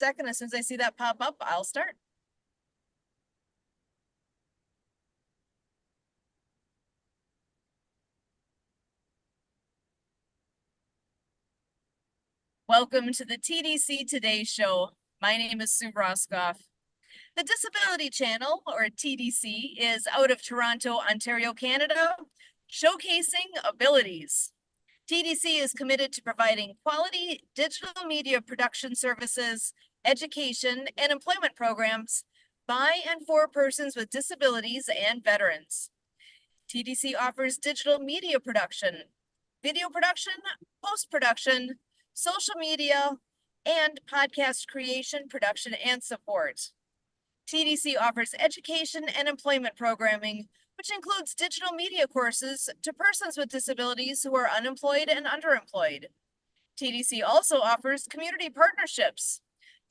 second. As soon as I see that pop up, I'll start. Welcome to the TDC Today Show. My name is Sue Roskoff. The Disability Channel, or TDC, is out of Toronto, Ontario, Canada, showcasing abilities. TDC is committed to providing quality digital media production services, education, and employment programs by and for persons with disabilities and veterans. TDC offers digital media production, video production, post-production, social media, and podcast creation, production, and support. TDC offers education and employment programming, which includes digital media courses to persons with disabilities who are unemployed and underemployed. TDC also offers community partnerships.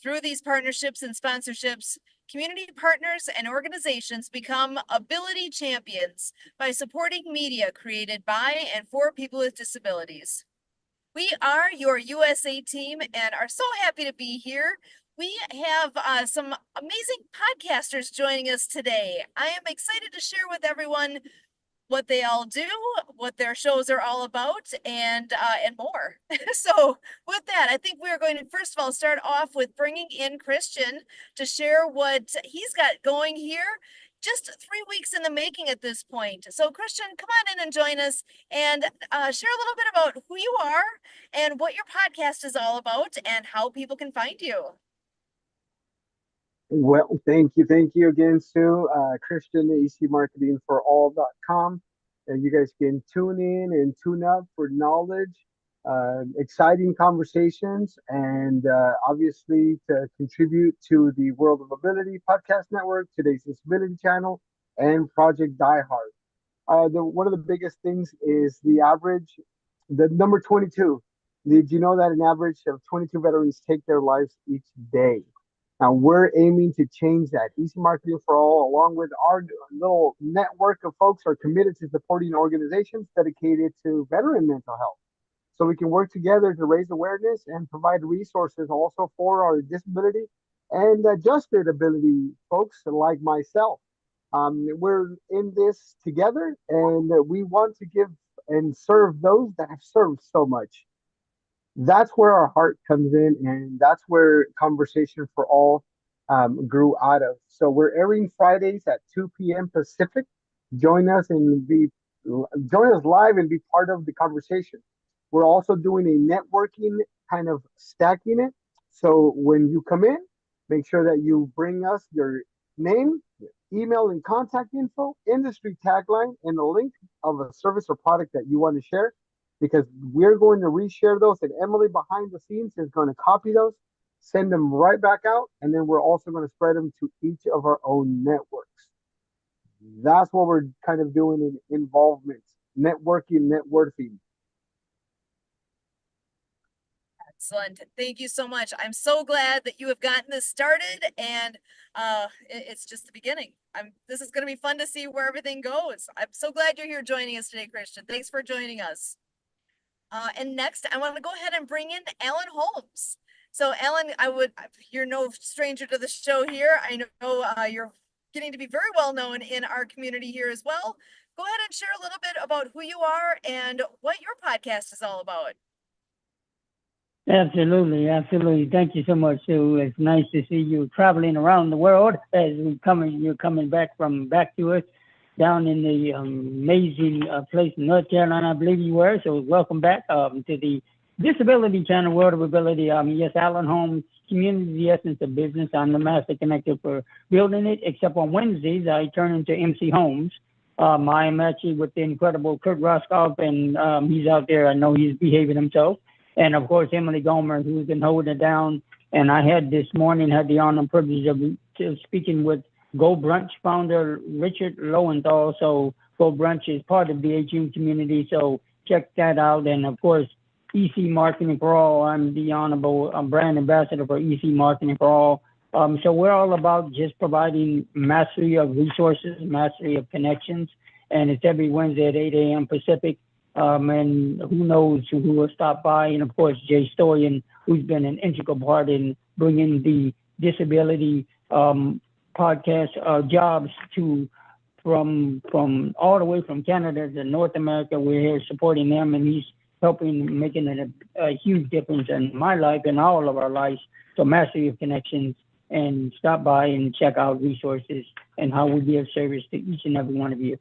Through these partnerships and sponsorships, community partners and organizations become ability champions by supporting media created by and for people with disabilities. We are your USA team and are so happy to be here. We have some amazing podcasters joining us today. I am excited to share with everyone what they all do, what their shows are all about, and more. So with that, I think we're going to first of all start off with bringing in Christian to share what he's got going here. Just 3 weeks in the making at this point. So Christian, come on in and join us and share a little bit about who you are and what your podcast is all about and how people can find you. Well, thank you again, Sue. Christian, ecmarketingforall.com. And you guys can tune in and tune up for knowledge, exciting conversations, and obviously to contribute to the World of Ability Podcast Network, today's Disability Channel, and Project Die Hard. One of the biggest things is the number 22. Did you know that an average of 22 veterans take their lives each day? Now we're aiming to change that. Easy Marketing for All, along with our little network of folks, are committed to supporting organizations dedicated to veteran mental health. So we can work together to raise awareness and provide resources also for our disability and adjusted ability folks like myself. We're in this together, and we want to give and serve those that have served so much. That's where our heart comes in, and that's where Conversation for All grew out of. So we're airing Fridays at 2 p.m. Pacific. Join us live and be part of the conversation. We're also doing a networking, kind of stacking it. So when you come in, make sure that you bring us your name, your email and contact info, industry tagline, and a link of a service or product that you want to share, because we're going to reshare those, and Emily behind the scenes is going to copy those, send them right back out, and then we're also going to spread them to each of our own networks. That's what we're kind of doing in involvement, networking, networking. Excellent. Thank you so much. I'm so glad that you have gotten this started, and it's just the beginning. This is going to be fun to see where everything goes. I'm so glad you're here joining us today, Christian. Thanks for joining us. And next, I want to go ahead and bring in Alan Holmes. So Alan, you're no stranger to the show here. I know you're getting to be very well known in our community here as well. Go ahead and share a little bit about who you are and what your podcast is all about. Absolutely. Thank you so much, Sue. It's nice to see you traveling around the world as you're coming back to us down in the amazing place in North Carolina, I believe you were. So welcome back to the Disability Channel, World of Ability. Yes, Alan Holmes, Community, the Essence of Business. I'm the master connector for building it, except on Wednesdays, I turn into MC Holmes. I am actually with the incredible Kurt Roskoff, and he's out there. I know he's behaving himself. And of course, Emily Gomer, who's been holding it down. And I had this morning, had the honor and privilege of speaking with Go Brunch founder Richard Lowenthal. So Go Brunch is part of the HU community. So check that out. And of course, EC Marketing for All. I'm the honorable brand ambassador for EC Marketing for All. So we're all about just providing mastery of resources, mastery of connections. And it's every Wednesday at 8 a.m. Pacific. And who knows who will stop by. And of course, Jay Storian, who's been an integral part in bringing the disability podcast jobs to from all the way from Canada to North America. We're here supporting them, and he's helping, making a huge difference in my life and all of our lives. So master your connections and stop by and check out resources and how we be of service to each and every one of you.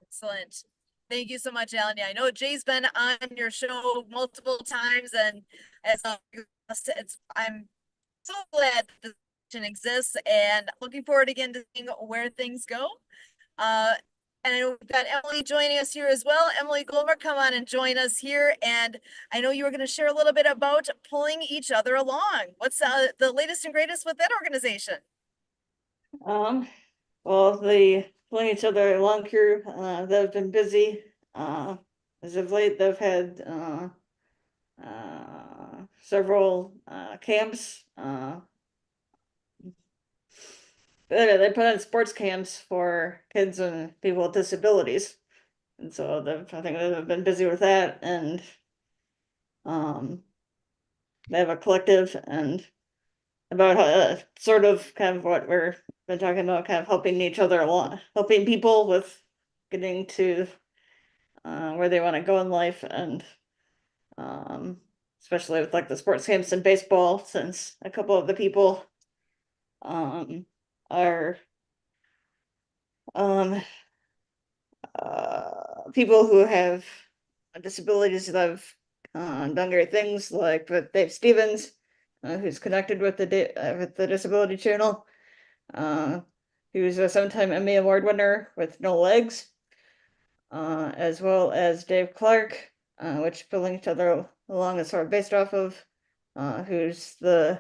Excellent. Thank you so much, Alan. Yeah, I know Jay's been on your show multiple times, and as I'm so glad this exists, and looking forward again to seeing where things go. And I know we've got Emily joining us here as well. Emily Goldberg, come on and join us here. And I know you were going to share a little bit about pulling each other along. What's the latest and greatest with that organization? Well, the pulling each other along crew, they've been busy. As of late, they've had several camps. They put on sports camps for kids and people with disabilities, and so I think they've been busy with that. And they have a collective and about sort of kind of what we're been talking about, kind of helping each other along, helping people with getting to where they want to go in life, and especially with like the sports camps and baseball, since a couple of the people are people who have disabilities that have done great things, like with Dave Stevens, who's connected with the Disability Channel. He was a 7-time Emmy Award winner with No Legs, as well as Dave Clark, which Pulling Each Other Along is sort of based off of, who's the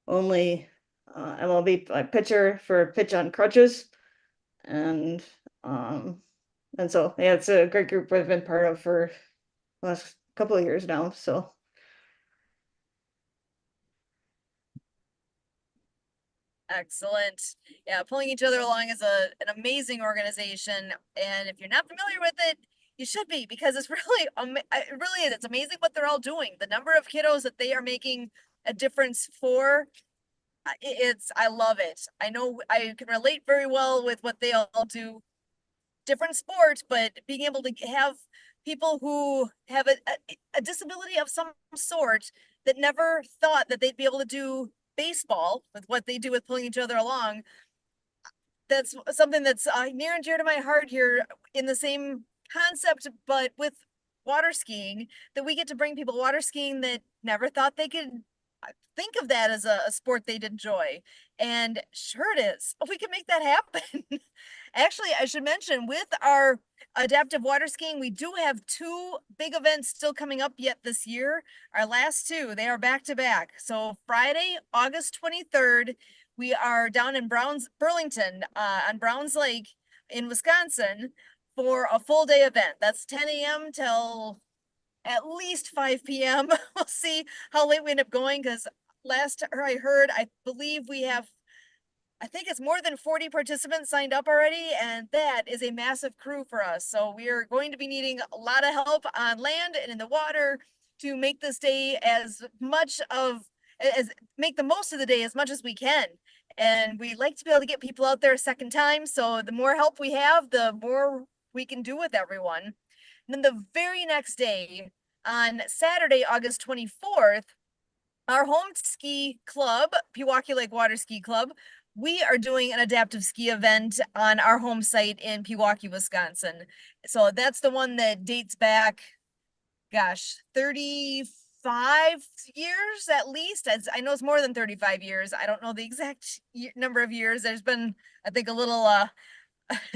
only MLB pitcher for pitch on crutches. And so yeah, it's a great group I've been part of for the last couple of years now. So Excellent. Yeah, Pulling Each Other Along is an amazing organization, and if you're not familiar with it, you should be, because it's really it really is. It's amazing what they're all doing. The number of kiddos that they are making a difference for. I love it. I know I can relate very well with what they all do. Different sports, but being able to have people who have a disability of some sort that never thought that they'd be able to do baseball with what they do with Pulling Each Other Along. That's something that's near and dear to my heart here, in the same concept, but with water skiing, that we get to bring people water skiing that never thought they could think of that as a sport they'd enjoy. And sure it is. We can make that happen. Actually, I should mention, with our adaptive water skiing, we do have 2 big events still coming up yet this year. Our last 2, they are back to back. So Friday, August 23rd, we are down in Burlington on Browns Lake in Wisconsin for a full day event. That's 10 a.m. till at least 5 p.m. We'll see how late we end up going, because last I heard, I believe we have, I think it's more than 40 participants signed up already, and that is a massive crew for us. So we are going to be needing a lot of help on land and in the water to make this day make the most of the day as much as we can. And we like to be able to get people out there a second time. So the more help we have, the more we can do with everyone. And then the very next day, on Saturday, August 24th, our home ski club, Pewaukee Lake Water Ski Club, we are doing an adaptive ski event on our home site in Pewaukee, Wisconsin. So that's the one that dates back, gosh, 35 years at least. I know it's more than 35 years. I don't know the exact number of years. There's been, I think, a little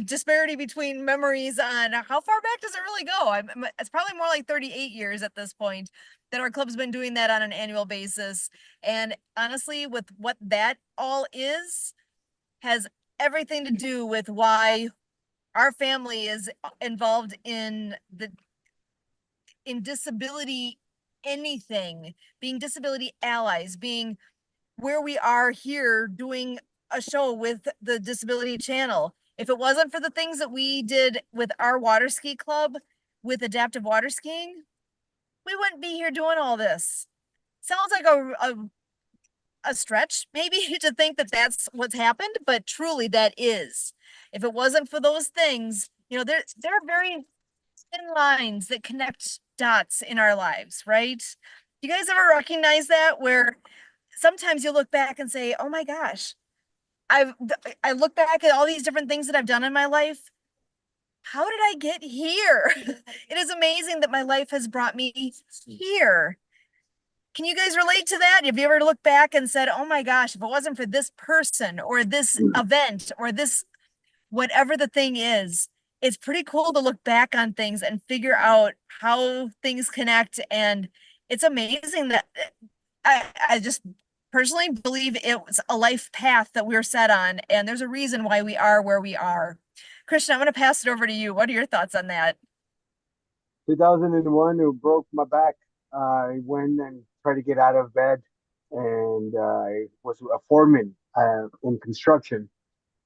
disparity between memories on how far back does it really go. It's probably more like 38 years at this point that our club's been doing that on an annual basis. And honestly, with what that all has everything to do with why our family is involved in disability anything, being disability allies, being where we are here doing a show with the Disability Channel. If it wasn't for the things that we did with our water ski club with adaptive water skiing, we wouldn't be here doing all this. sounds like a stretch maybe to think that that's what's happened, but truly that is. If it wasn't for those things, there are very thin lines that connect dots in our lives, right? You guys ever recognize that where sometimes you look back and say, "Oh my gosh, I look back at all these different things that I've done in my life. How did I get here?" It is amazing that my life has brought me here. Can you guys relate to that? Have you ever looked back and said, "Oh my gosh, if it wasn't for this person or this event or this whatever the thing is," it's pretty cool to look back on things and figure out how things connect. And it's amazing that I just personally believe it was a life path that we are set on, and there's a reason why we are where we are. Christian, I'm going to pass it over to you. What are your thoughts on that? 2001, who broke my back. I went and tried to get out of bed, and I was a foreman in construction.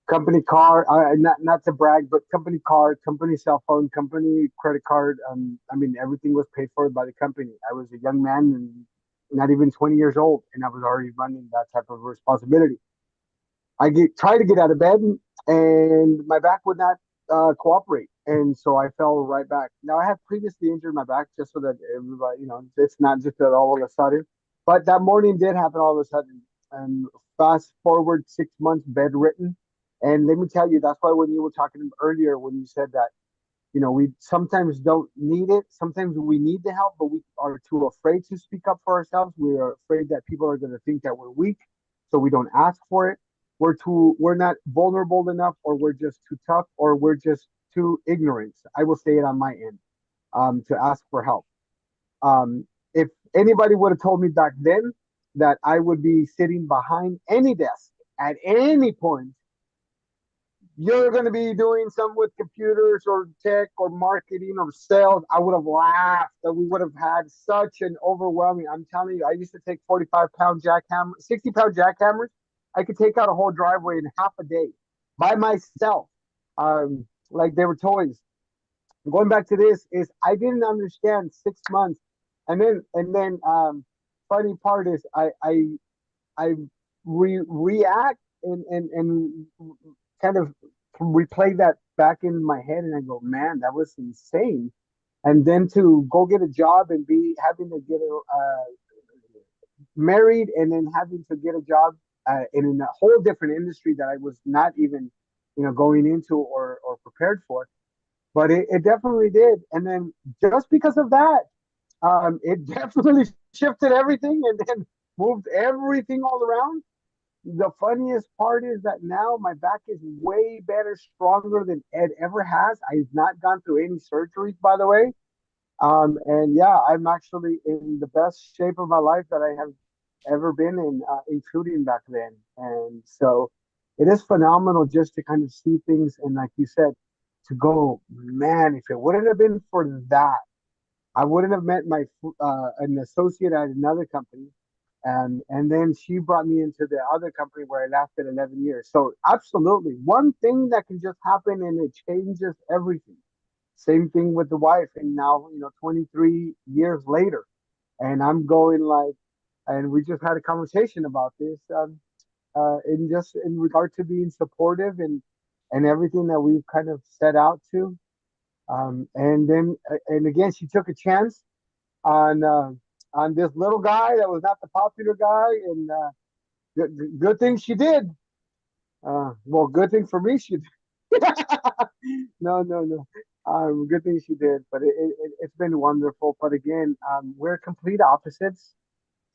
Company car, not to brag, but company car, company cell phone, company credit card. I mean, everything was paid for by the company. I was a young man and not even 20 years old, and I was already running that type of responsibility. Try to get out of bed, and my back would not cooperate, and so I fell right back. Now I had previously injured my back, just so that everybody, it's not just that all of a sudden. But that morning did happen all of a sudden, and fast forward 6 months bedridden. And let me tell you, that's why when you were talking earlier, when you said that, we sometimes don't need it. Sometimes we need the help, but we are too afraid to speak up for ourselves. We are afraid that people are going to think that we're weak, so we don't ask for it. We're not vulnerable enough, or we're just too tough, or we're just too ignorant. I will say it on my end, to ask for help. If anybody would have told me back then that I would be sitting behind any desk at any point, you're going to be doing something with computers or tech or marketing or sales, I would have laughed. That we would have had such an overwhelming. I'm telling you, I used to take 45-pound jackhammer, 60-pound jackhammers. I could take out a whole driveway in half a day by myself, like they were toys. Going back to this is I didn't understand 6 months, and then funny part is I react and kind of replay that back in my head, and I go, man, that was insane. And then to go get a job and be having to get married, and then having to get a job in a whole different industry that I was not even, going into or prepared for. But it definitely did. And then just because of that, it definitely shifted everything and then moved everything all around. The funniest part is that now my back is way better, stronger than Ed ever has. I've not gone through any surgeries, by the way. And yeah, I'm actually in the best shape of my life that I have ever been in, including back then. And so it is phenomenal just to kind of see things. And like you said, to go, man, if it wouldn't have been for that, I wouldn't have met an associate at another company, and then she brought me into the other company where I lasted 11 years. So absolutely, one thing that can just happen and it changes everything. Same thing with the wife, and now 23 years later, and I'm going like, and we just had a conversation about this, in just in regard to being supportive and everything that we've kind of set out to. And then and again, she took a chance on this little guy that was not the popular guy, and good thing she did. Well, good thing for me she did. No, no, no. Good thing she did, but it's been wonderful. But again, we're complete opposites,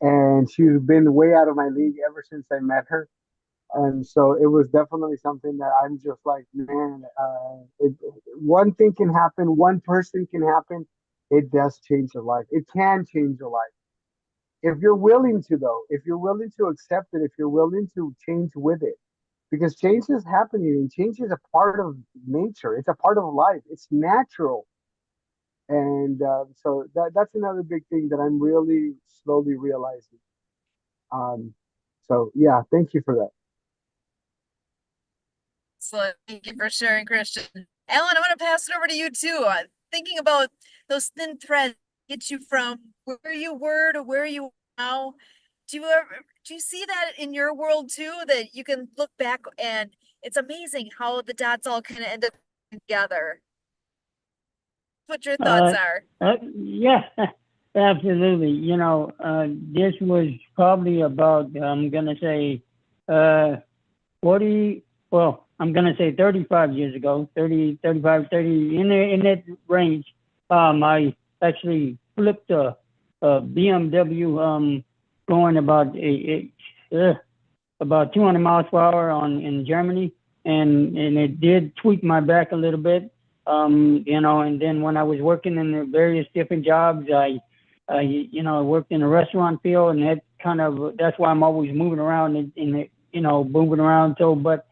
and she's been way out of my league ever since I met her. And so it was definitely something that I'm just like, man, one thing can happen, one person can happen. It does change your life. It can change your life. If you're willing to, though, if you're willing to accept it, if you're willing to change with it, because change is happening and change is a part of nature. It's a part of life. It's natural. And so that's another big thing that I'm really slowly realizing. Um, so yeah, thank you for that. So thank you for sharing, Christian. Alan, I'm going to pass it over to you too. Thinking about those thin threads get you from where you were to where you now. Do you see that in your world too? That you can look back and it's amazing how the dots all kind of end up together. What your thoughts Uh, are? yeah, absolutely. This was probably about, I'm gonna say, uh, 40, well, I'm gonna say 35 years ago, 30, 35, 30, in that range. I actually flipped a BMW, going about 200 miles per hour in Germany, and it did tweak my back a little bit. And then when I was working in the various different jobs, I worked in the restaurant field, and that's why I'm always moving around moving around. So, but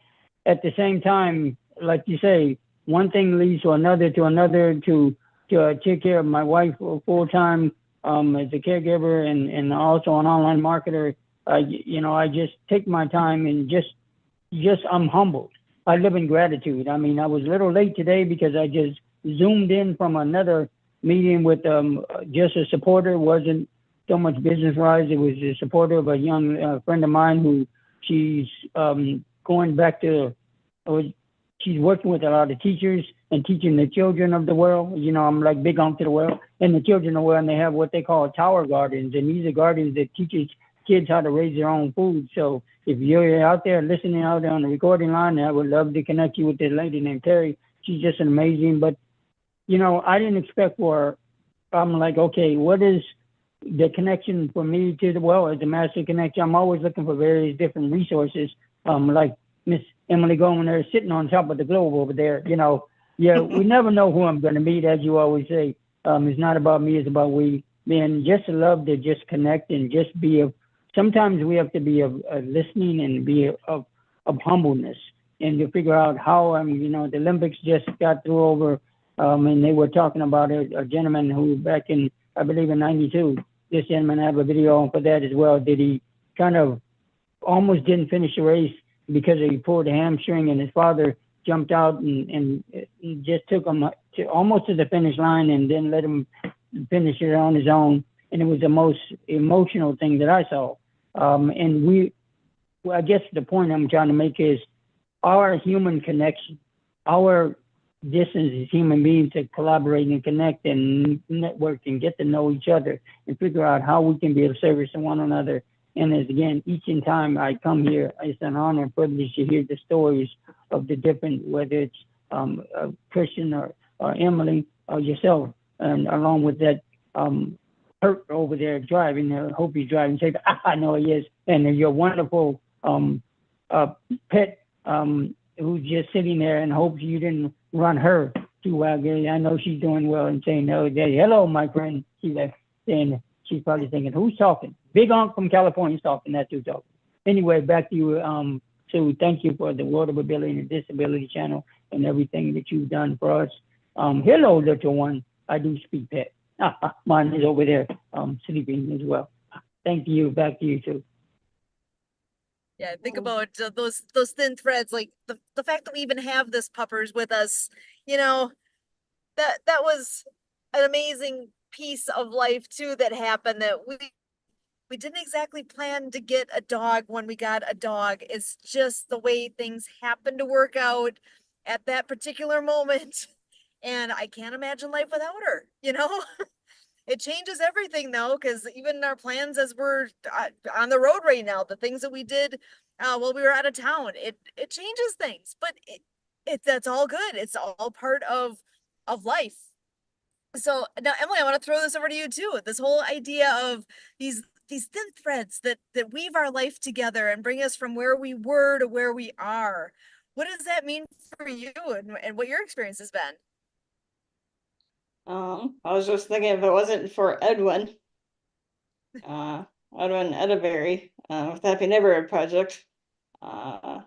at the same time, like you say, one thing leads to another, to take care of my wife full time, as a caregiver, and also an online marketer. I just take my time and just I'm humbled. I live in gratitude. I mean, I was a little late today because I just zoomed in from another meeting with just a supporter. It wasn't so much business wise. It was a supporter of a young friend of mine who she's going back to. She's working with a lot of teachers and teaching the children of the world. I'm like big onto the world and the children of the world, and they have what they call tower gardens, and these are gardens that teaches kids how to raise their own food. So if you're out there listening out there on the recording line, I would love to connect you with this lady named Terry. She's just an amazing, but I didn't expect for her. I'm like, okay, what is the connection for me to the well as a master connector? I'm always looking for various different resources. Like Miss Emily Goldman there sitting on top of the globe over there. Yeah, we never know who I'm going to meet, as you always say. It's not about me, it's about we. Man, just love to just connect and just be of. Sometimes we have to be of listening and be of humbleness, and to figure out how. The Olympics just got through over, and they were talking about a gentleman who back in, I believe in '92. This gentleman, I have a video on for that as well. Did he kind of almost didn't finish the race because he pulled a hamstring, and his father jumped out and just took him almost to the finish line and then let him finish it on his own. And it was the most emotional thing that I saw. I guess the point I'm trying to make is our human connection, our distance as human beings to collaborate and connect and network and get to know each other and figure out how we can be of service to one another. And as again, each and time I come here, it's an honor and privilege to hear the stories of the different, whether it's Christian or Emily or yourself, and along with that Kurt over there driving. I hope he's driving safe. I know he is. And your wonderful pet who's just sitting there, and hopes you didn't run her too well. I know she's doing well and saying, "No, Daddy, hello, my friend." She's like saying, she's probably thinking, "Who's talking?" Big Unc from California's talking. That's who's talking. Anyway, back to you. Sue, thank you for the World of Ability and Disability channel and everything that you've done for us. Hello, little one. I do speak pet. Mine is over there sleeping as well. Thank you. Back to you, Sue. Yeah, think about those thin threads, like the fact that we even have this puppers with us, that was an amazing piece of life too that happened, that we didn't exactly plan to get a dog when we got a dog. It's just the way things happened to work out at that particular moment. And I can't imagine life without her, It changes everything though, because even our plans as we're on the road right now, the things that we did while we were out of town, it changes things, but that's all good. It's all part of life. So now, Emily, I want to throw this over to you too. This whole idea of these thin threads that weave our life together and bring us from where we were to where we are. What does that mean for you, and what your experience has been? I was just thinking, if it wasn't for Edwin Edaberry, with the Happy Neighborhood Project, I'm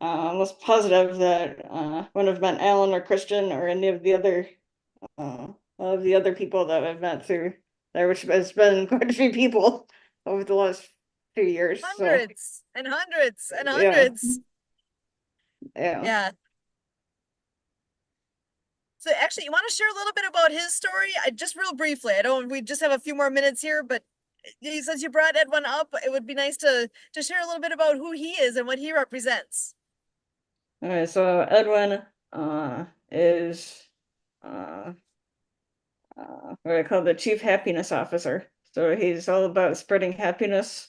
almost positive that wouldn't have met Alan or Christian or any of the other people that I've met through there, which has been quite a few people over the last few years. Hundreds and hundreds and Yeah. hundreds. Yeah. Yeah. So actually, you want to share a little bit about his story? Just real briefly. We just have a few more minutes here, but since you brought Edwin up, it would be nice to share a little bit about who he is and what he represents. All right, so Edwin is what I call the Chief Happiness Officer. So he's all about spreading happiness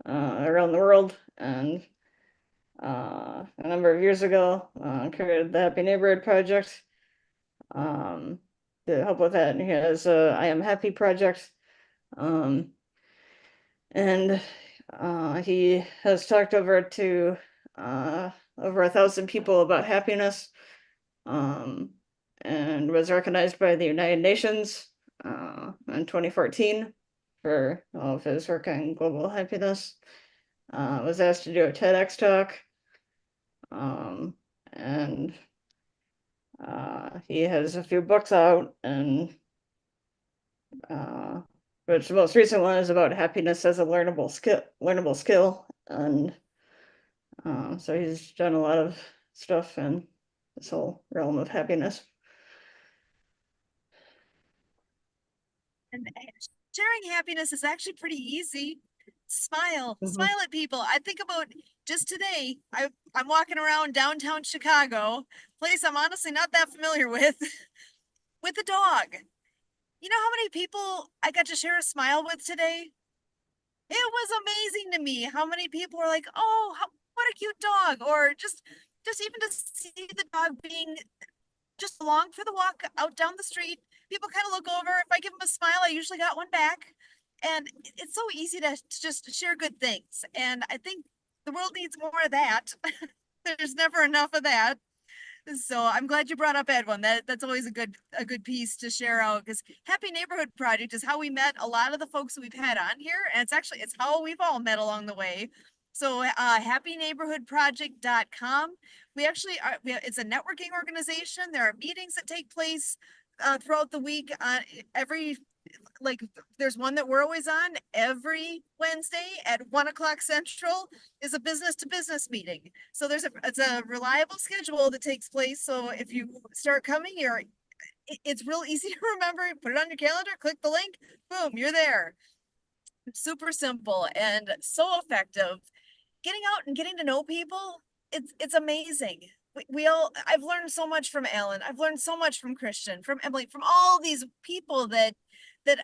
around the world. And a number of years ago, created the Happy Neighborhood Project to help with that. And he has a I Am Happy project. And he has talked over to over 1,000 people about happiness, and was recognized by the United Nations in 2014 for all of his work on global happiness. Was asked to do a TEDx talk, and he has a few books out, and which the most recent one is about happiness as a learnable skill, and so he's done a lot of stuff in this whole realm of happiness. And sharing happiness is actually pretty easy. Smile, Mhm. smile at people. I think about just today, I'm walking around downtown Chicago, place I'm honestly not that familiar with, with a dog. You know how many people I got to share a smile with today? It was amazing to me how many people were like, "Oh, what a cute dog," or just even to see the dog being just along for the walk out down the street. People kind of look over. If I give them a smile, I usually got one back. And it's so easy to just share good things. And I think the world needs more of that. There's never enough of that. So I'm glad you brought up Edwin. That's always a good piece to share out, because Happy Neighborhood Project is how we met a lot of the folks we've had on here, and it's how we've all met along the way. So happyneighborhoodproject.com. We actually are it's a networking organization. There are meetings that take place throughout the week. Every like there's one that we're always on every Wednesday at 1 o'clock Central is a business to business meeting. So it's a reliable schedule that takes place. So if you start coming here, it's real easy to remember. Put it on your calendar, click the link, boom, you're there. It's super simple and so effective. Getting out and getting to know people, it's amazing. I've learned so much from Alan. I've learned so much from Christian, from Emily, from all these people that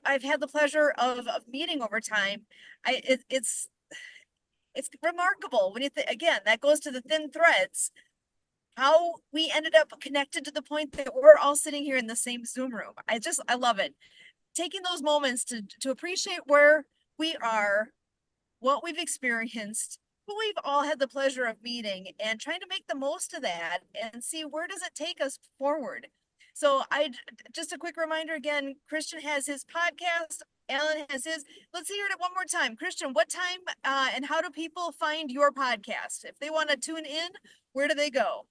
I've had the pleasure of meeting over time. It's remarkable when you again, that goes to the thin threads, how we ended up connected to the point that we're all sitting here in the same Zoom room. I love it. Taking those moments to appreciate where we are, what we've experienced, who we've all had the pleasure of meeting, and trying to make the most of that and see where does it take us forward. So just a quick reminder again, Christian has his podcast, Alan has his. Let's hear it one more time. Christian, what time and how do people find your podcast? If they want to tune in, where do they go?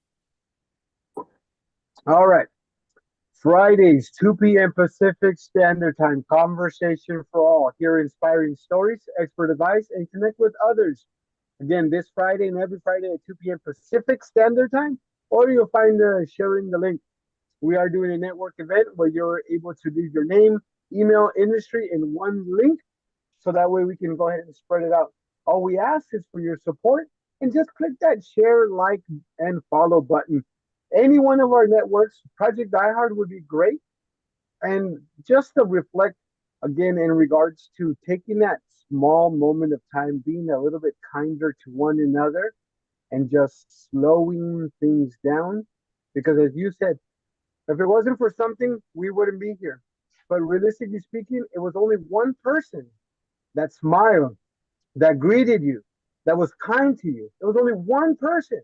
All right. Fridays, 2 p.m. Pacific Standard Time. Conversation for all. Hear inspiring stories, expert advice, and connect with others. Again, this Friday and every Friday at 2 p.m. Pacific Standard Time, or you'll find sharing the link. We are doing a network event where you're able to leave your name, email, industry in one link, so that way we can go ahead and spread it out. All we ask is for your support, and just click that share, like, and follow button. Any one of our networks, Project Diehard would be great. And just to reflect again in regards to taking that small moment of time, being a little bit kinder to one another, and just slowing things down. Because as you said, if it wasn't for something, we wouldn't be here. But realistically speaking, it was only one person that smiled, that greeted you, that was kind to you. It was only one person.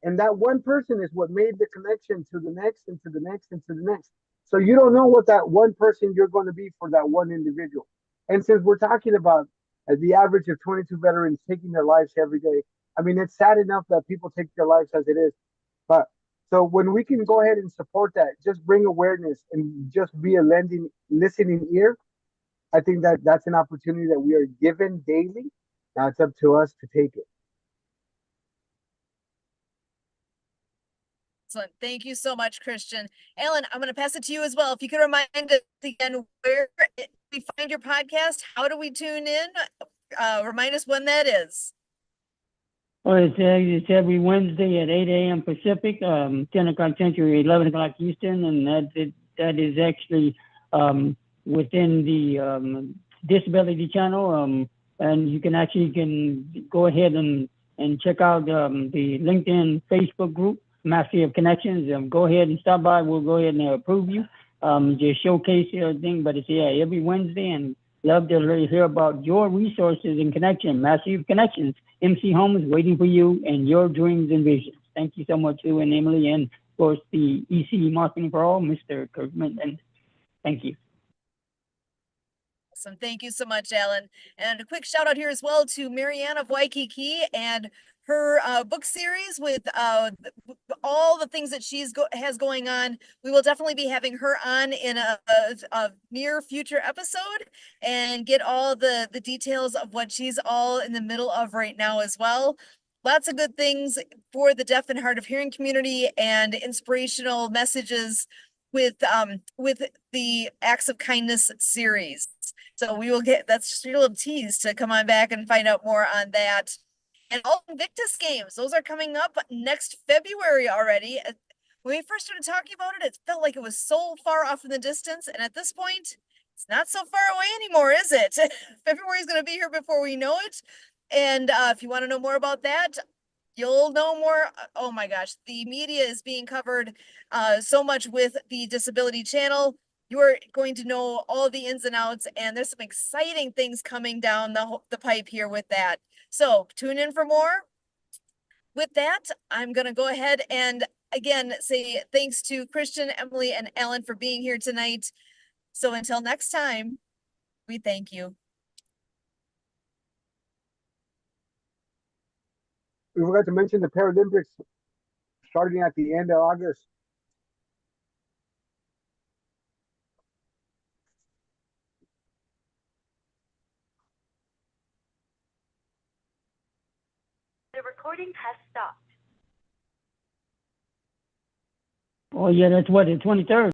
And that one person is what made the connection to the next and to the next and to the next. So you don't know what that one person you're going to be for that one individual. And since we're talking about the average of 22 veterans taking their lives every day, I mean, it's sad enough that people take their lives as it is. But so when we can go ahead and support that, just bring awareness and just be a listening ear, I think that that's an opportunity that we are given daily. Now it's up to us to take it. Excellent. Thank you so much, Christian. Alan, I'm going to pass it to you as well. If you could remind us again where we find your podcast, how do we tune in? Remind us when that is. Well, it's every Wednesday at 8 a.m. Pacific, 10 o'clock Central, 11 o'clock Eastern, and that is actually within the Disability Channel. And you can go ahead and check out the LinkedIn Facebook group, Mastery of Connections. Go ahead and stop by. We'll go ahead and approve you. Just showcase everything. But it's every Wednesday, and love to hear about your resources and connection. Mastery of Connections. MC Holmes waiting for you and your dreams and visions. Thank you so much, Sue and Emily, and of course the EC Marketing for All, Mr. Kirkman. And thank you. Awesome. Thank you so much, Alan. And a quick shout out here as well to Marianne of Waikiki and her book series with all the things that she's has going on. We will definitely be having her on in a near future episode and get all the details of what she's all in the middle of right now as well. Lots of good things for the deaf and hard of hearing community and inspirational messages with the Acts of Kindness series. So we will that's just your little tease to come on back and find out more on that. And all Invictus games, those are coming up next February already. When we first started talking about it, it felt like it was so far off in the distance. And at this point, it's not so far away anymore, is it? February is going to be here before we know it. And if you want to know more about that, you'll know more. Oh my gosh, the media is being covered so much with the Disability Channel. You're going to know all the ins and outs, and there's some exciting things coming down the pipe here with that. So tune in for more. With that, I'm going to go ahead and again say thanks to Christian, Emily, and Alan for being here tonight. So until next time, we thank you. We forgot to mention the Paralympics starting at the end of August. The recording has stopped. Oh yeah, that's what, the 23rd.